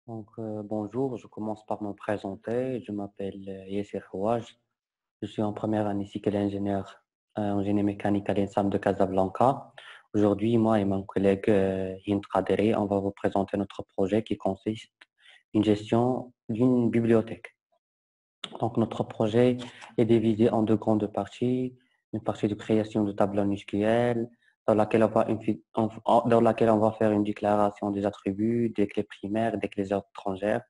Bonjour, je commence par me présenter. Je m'appelle Yessir Houaj. Je suis en première année cycle ingénieur en génie mécanique à l'INSAM de Casablanca. Aujourd'hui, moi et mon collègue Hind Qaderi, on va vous présenter notre projet qui consiste en une gestion d'une bibliothèque. Donc, notre projet est divisé en deux grandes parties. Une partie de création de tableaux SQL, dans laquelle on va faire une déclaration des attributs, des clés primaires, des clés étrangères.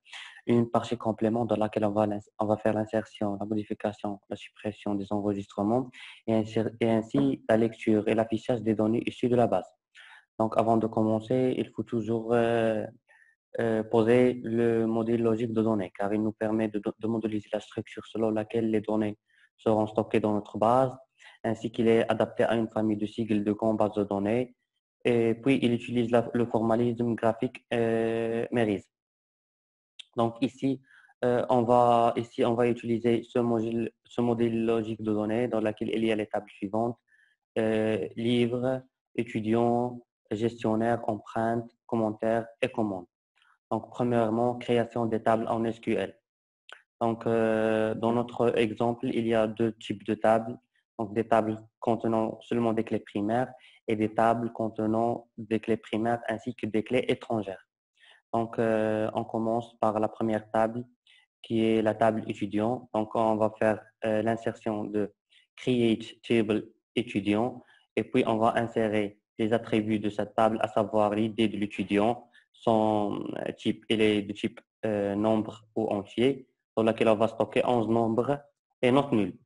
Une partie complément dans laquelle on va faire l'insertion, la modification, la suppression des enregistrements et ainsi la lecture et l'affichage des données issues de la base. Donc, avant de commencer, il faut toujours poser le modèle logique de données, car il nous permet de modéliser la structure selon laquelle les données seront stockées dans notre base, ainsi qu'il est adapté à une famille de sigles de grandes bases de données. Et puis, il utilise le formalisme graphique MERIS. Donc, ici, on va utiliser ce modèle logique de données dans lequel il y a les tables suivantes: livres, étudiants, gestionnaire, empreintes, commentaires et commandes. Donc, premièrement, création des tables en SQL. Donc, dans notre exemple, il y a deux types de tables. Donc, des tables contenant seulement des clés primaires et des tables contenant des clés primaires ainsi que des clés étrangères. Donc, on commence par la première table qui est la table étudiant. Donc, on va faire l'insertion de create table étudiant et puis on va insérer les attributs de cette table, à savoir l'idée de l'étudiant, son type, il est de type nombre ou entier, dans lequel on va stocker 11 nombres et note nulle.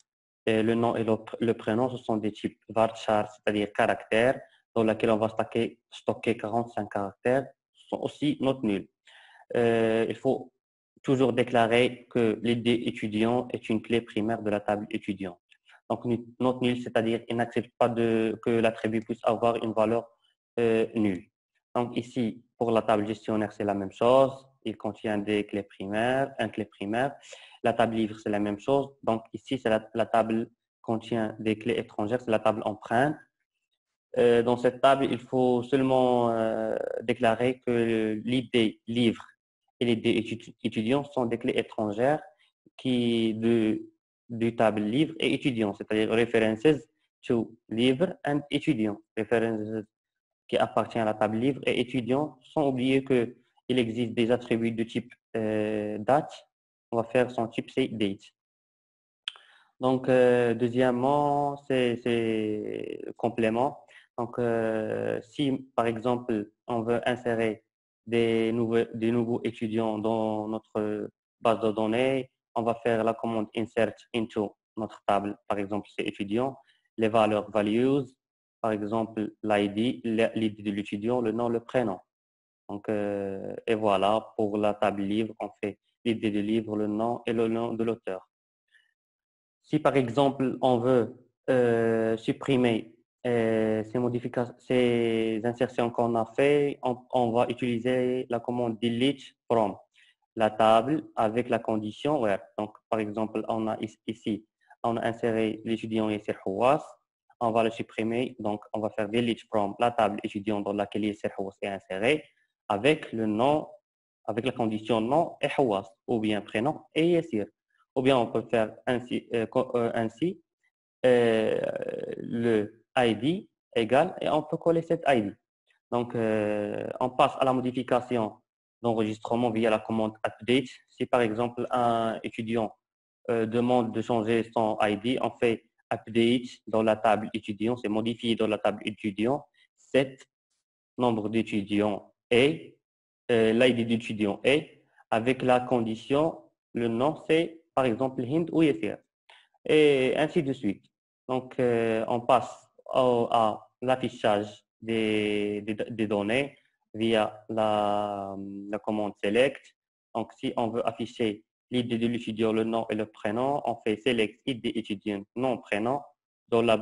Et le nom et le prénom, ce sont des types varchar, c'est-à-dire caractères, dans lequel on va stocker 45 caractères, ce sont aussi note nulle. Il faut toujours déclarer que l'idée étudiant est une clé primaire de la table étudiant. Donc, note nulle, c'est-à-dire qu'il n'accepte pas que l'attribut puisse avoir une valeur nulle. Donc, ici, pour la table gestionnaire, c'est la même chose. Il contient des clés primaires, un clé primaire. La table livre, c'est la même chose. Donc, ici, c'est la table contient des clés étrangères, c'est la table empreinte. Dans cette table, il faut seulement déclarer que l'idée livre et l'idée étudiant sont des clés étrangères du table livre et étudiant, c'est-à-dire references to livre and étudiant. References qui appartient à la table livre et étudiant, sans oublier qu'il existe des attributs de type date. On va faire son type, c'est date. Donc, deuxièmement, c'est le complément. Donc, si par exemple, on veut insérer des nouveaux étudiants dans notre base de données, on va faire la commande insert into notre table. Par exemple, c'est étudiant, les valeurs values, par exemple, l'ID de l'étudiant, le nom, le prénom. Donc, et voilà, pour la table livre, on fait l'ID du livre, le nom et le nom de l'auteur. Si par exemple on veut supprimer ces insertions qu'on a fait, on va utiliser la commande delete from la table avec la condition where. Donc par exemple, on a ici, on a inséré l'étudiant Yessir Houas, on va le supprimer, donc on va faire delete from la table étudiant dans laquelle Yessir Houas est inséré avec le nom, avec la condition nom et Houas, ou bien prénom et Yessir. Ou bien on peut faire ainsi le ID égal et on peut coller cet ID. Donc, on passe à la modification d'enregistrement via la commande update. Si par exemple un étudiant demande de changer son ID, on fait update dans la table étudiant, c'est modifié dans la table étudiant, set nombre d'étudiants et l'ID d'étudiant est avec la condition, le nom c'est par exemple Hind ou Yessir et ainsi de suite. Donc, on passe à l'affichage des données via la commande select. Donc, si on veut afficher l'idée de l'étudiant, le nom et le prénom, on fait select idée étudiant, nom, prénom dans la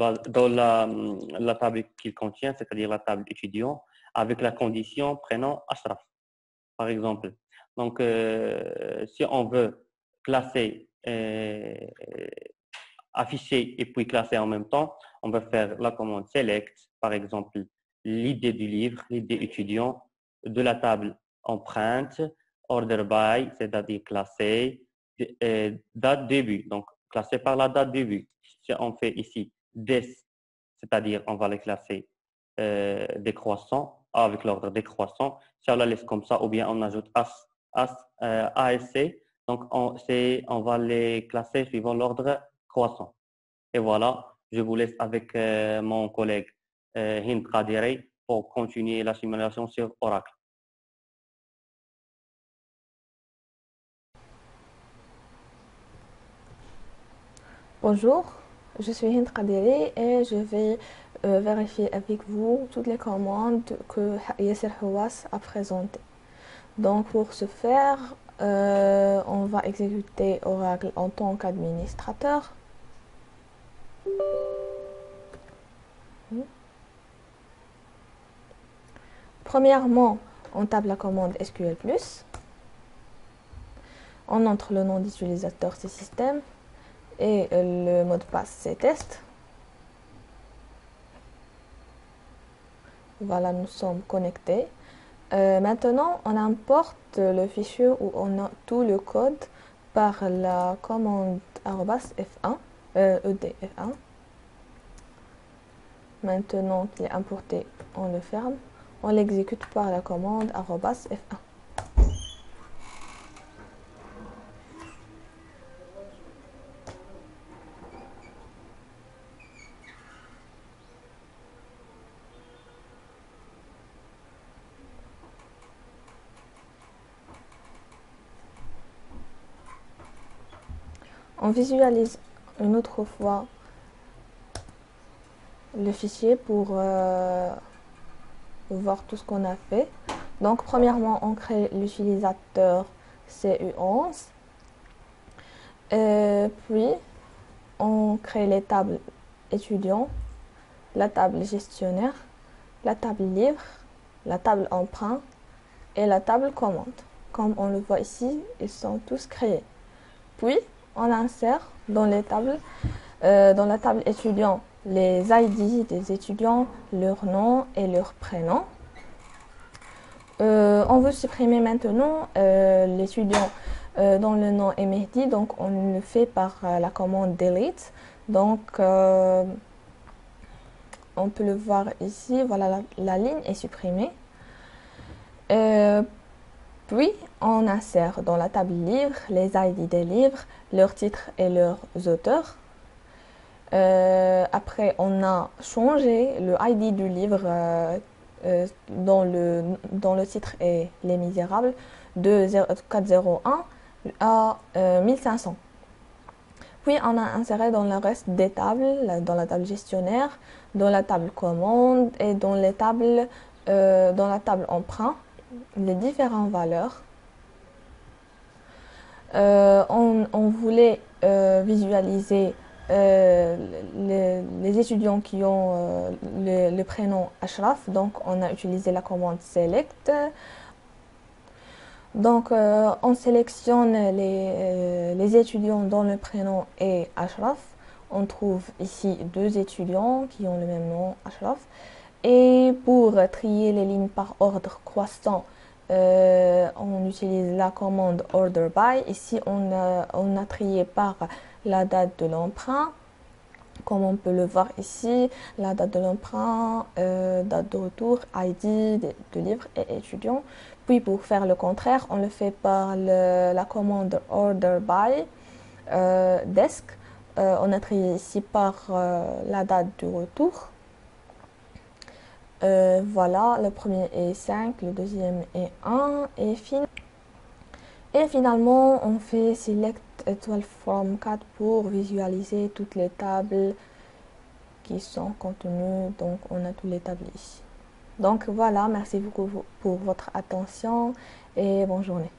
table qu'il contient, c'est-à-dire la table étudiant, avec la condition prénom Ashraf, par exemple. Donc, si on veut classer afficher et puis classer en même temps, on va faire la commande select, par exemple, l'idée du livre, l'idée étudiant de la table empreinte. order by, c'est-à-dire classé, date début, donc classé par la date début. Si on fait ici des, c'est-à-dire on va les classer décroissant, avec l'ordre décroissant. Si on la laisse comme ça, ou bien on ajoute ASC, donc on va les classer suivant l'ordre croissant. Et voilà, je vous laisse avec mon collègue Hind Qadiri pour continuer la simulation sur Oracle. Bonjour, je suis Hind Qadiri et je vais vérifier avec vous toutes les commandes que Yasser Hawass a présentées. Donc pour ce faire, on va exécuter Oracle en tant qu'administrateur. Premièrement, on tape la commande SQL+. On entre le nom d'utilisateur c'est système et le mot de passe c'est test. Voilà, nous sommes connectés. Maintenant, on importe le fichier où on a tout le code par la commande @f1, edf1. Maintenant qu'il est importé, on le ferme. On l'exécute par la commande @f1. On visualise une autre fois le fichier pour voir tout ce qu'on a fait. Donc premièrement, on crée l'utilisateur CU11. Puis, on crée les tables étudiants, la table gestionnaire, la table livre, la table emprunt et la table commande. Comme on le voit ici, ils sont tous créés. Puis, on insère dans la table étudiant les ID des étudiants, leur nom et leur prénom. On veut supprimer maintenant l'étudiant dont le nom est Mehdi, donc on le fait par la commande delete. Donc on peut le voir ici, voilà la ligne est supprimée. Puis on insère dans la table livre les ID des livres, leurs titres et leurs auteurs. Après on a changé le ID du livre dont le titre est Les Misérables de 401 à 1500. Puis on a inséré dans le reste des tables, dans la table gestionnaire, dans la table commande et dans la table emprunt, les différentes valeurs. On voulait visualiser les étudiants qui ont le prénom Ashraf, donc on a utilisé la commande select. Donc on sélectionne les étudiants dont le prénom est Ashraf. On trouve ici 2 étudiants qui ont le même nom, Ashraf. Et pour trier les lignes par ordre croissant, on utilise la commande order by. Ici on a trié par la date de l'emprunt. Comme on peut le voir ici, la date de l'emprunt, date de retour, ID de livre et étudiant. Puis pour faire le contraire, on le fait par la commande order by desk. On a trié ici par la date du retour. Voilà, le premier est 5, le deuxième est 1 et finalement on fait select étoile from 4 pour visualiser toutes les tables qui sont contenues. Donc on a toutes les tables ici. Donc voilà, merci beaucoup pour votre attention et bonne journée.